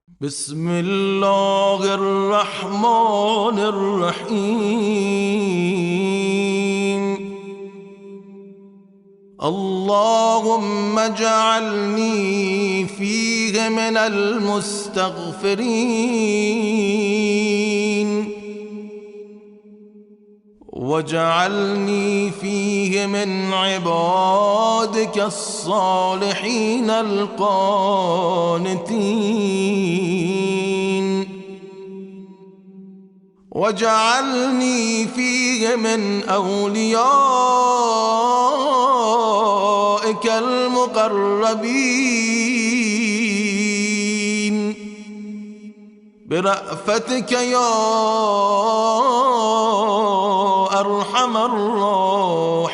بسم الله الرحمن الرحيم. اللهم اجعلني فيه من المستغفرين، واجعلني فيه من عبادك الصالحين القانتين، واجعلني فيه من أوليائك المقربين برأفتك يا أرحم الراحمين.